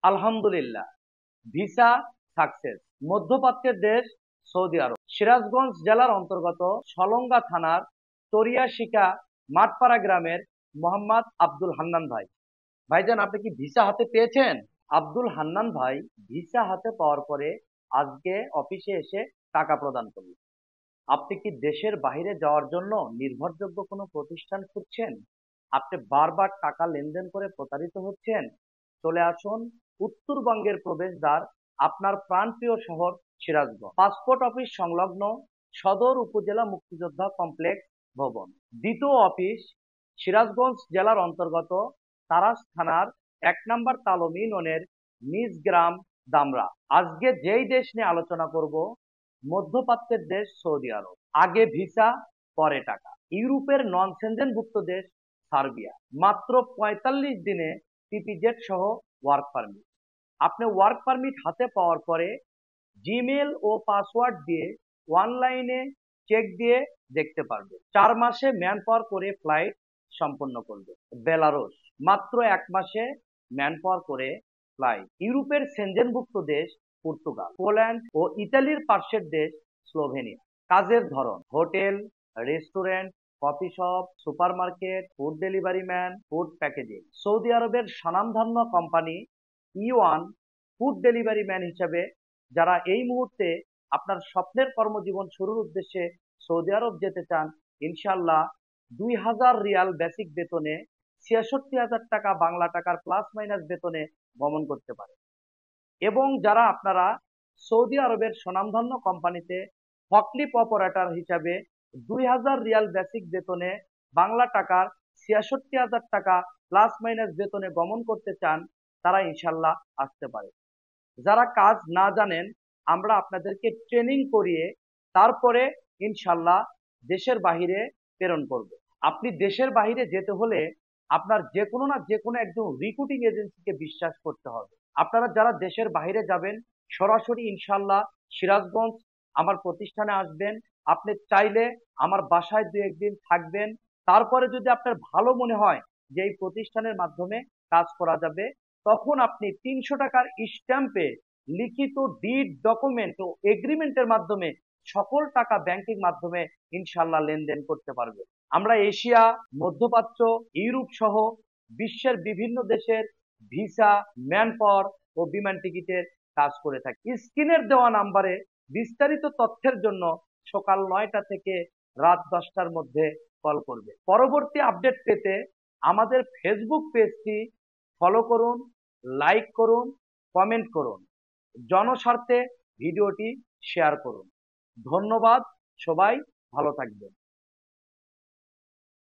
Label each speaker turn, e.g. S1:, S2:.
S1: আলহামদুলিল্লাহ, visa success. মধ্যপ্রাচ্যের দেশ সৌদি আরব, সিরাজগঞ্জ জেলার অন্তর্গত সলঙ্গা থানার তরিয়াশিকা মাঠপাড়া গ্রামের মোহাম্মদ আব্দুল হান্নান ভাই। ভাইজান, আপনি কি ভিসা হাতে পেয়েছেন? আব্দুল হান্নান ভাই ভিসা হাতে পাওয়ার পরে আজকে অফিসে এসে টাকা প্রদান করলেন। আপনি কি দেশের বাইরে যাওয়ার জন্য নির্ভরযোগ্য কোনো প্রতিষ্ঠান খুঁজছেন? আপনি বারবার টাকা লেনদেন করে প্রতারিত হচ্ছেন? চলে আসুন উত্তরবঙ্গের প্রবেশদ্বার, আপনার প্রাণপ্রিয় শহর সিরাজগঞ্জ, পাসপোর্ট অফিস সংলগ্ন সদর উপজেলা মুক্তিযোদ্ধা কমপ্লেক্স ভবন, দ্বিতীয় অফিস, সিরাজগঞ্জ জেলার অন্তর্গত তারাস থানার 1 নম্বর তালম ইউনিয়নের নিজ গ্রাম দামরা। আজকে যেই দেশ নিয়ে আলোচনা করব, মধ্যপ্রাচ্যের দেশ সৌদি আরব। আগে ভিসা, পরে টাকা। ইউরোপের নন সেনজেনভুক্ত দেশ সার্বিয়া। মাত্র 45 দিনে পিপিজেড সহ ওয়ার্ক পারমিট। আপনি ওয়ার্ক পারমিট হাতে পাওয়ার পরে জিমেল ও পাসওয়ার্ড দিয়ে অনলাইনে চেক দিয়ে দেখতে পারবে। 4 মাসে ম্যান পাওয়ার করে ফ্লাইট সম্পন্ন করবে। বেলারুশ, মাত্র 1 মাসে ম্যান পাওয়ার করে ফ্লাইট। ইউরোপের সেনজেনভুক্ত দেশ পর্তুগাল। পোল্যান্ড ও ইতালির পার্শ্বের দেশ স্লোভেনিয়া। কাজের ধরন hotel, restaurant, coffee shop, supermarket, food delivery man, food packaging. Saudi আরবের স্বনামধন্য company E1 food delivery man হিসাবে যারা এই মুহূর্তে আপনার স্বপ্নের কর্মজীবন শুরুর উদ্দেশ্যে সৌদি আরব যেতে চান, ইনশাল্লাহ 2000 রিয়াল বেসিক বেতনে 66,000 টাকা বাংলা টাকার প্লাস মাইনাস বেতনে গমন করতে পারে। এবং যারা আপনারা সৌদি আরবের স্বনামধন্য কোম্পানিতে ফকলিফট অপারেটর হিসাবে 2000 রিয়াল বেসিক বেতনে বাংলা টাকার 66,000 টাকা প্লাস মাইনাস বেতনে গমন করতে চান, তারা ইনশাল্লাহ আসতে পারে। যারা কাজ না জানেন, আমরা আপনাদেরকে ট্রেনিং করিয়ে তারপরে ইনশাল্লাহ দেশের বাহিরে প্রেরণ করব। আপনি দেশের বাহিরে যেতে হলে আপনার যে কোনো না যে কোনো একজন রিক্রুটিং এজেন্সিকে বিশ্বাস করতে হবে। আপনারা যারা দেশের বাইরে যাবেন, সরাসরি ইনশাল্লাহ সিরাজগঞ্জ আমার প্রতিষ্ঠানে আসবেন। আপনি চাইলে আমার বাসায় 2-1 দিন থাকবেন। তারপরে যদি আপনার ভালো মনে হয় যে এই প্রতিষ্ঠানের মাধ্যমে কাজ করা যাবে, তখন আপনি 300 টাকার স্ট্যাম্পে লিখিত ডিড ডকুমেন্ট ও এগ্রিমেন্টের মাধ্যমে সকল টাকা ব্যাংকিং মাধ্যমে ইনশাল্লাহ লেনদেন করতে পারবে। আমরা এশিয়া, মধ্যপ্রাচ্য, ইউরোপ সহ বিশ্বের বিভিন্ন দেশের ভিসা, ম্যান পাওয়ার ও বিমান টিকিটের কাজ করে থাকি। স্ক্রিনের দেওয়া নাম্বারে বিস্তারিত তথ্যের জন্য সকাল 9টা থেকে রাত 10টার মধ্যে কল করবে। পরবর্তী আপডেট পেতে আমাদের ফেসবুক পেজটি ফলো করুন, লাইক করুন, কমেন্ট করুন, জনস্বার্থে ভিডিওটি শেয়ার করুন। ধন্যবাদ, সবাই ভালো থাকবেন।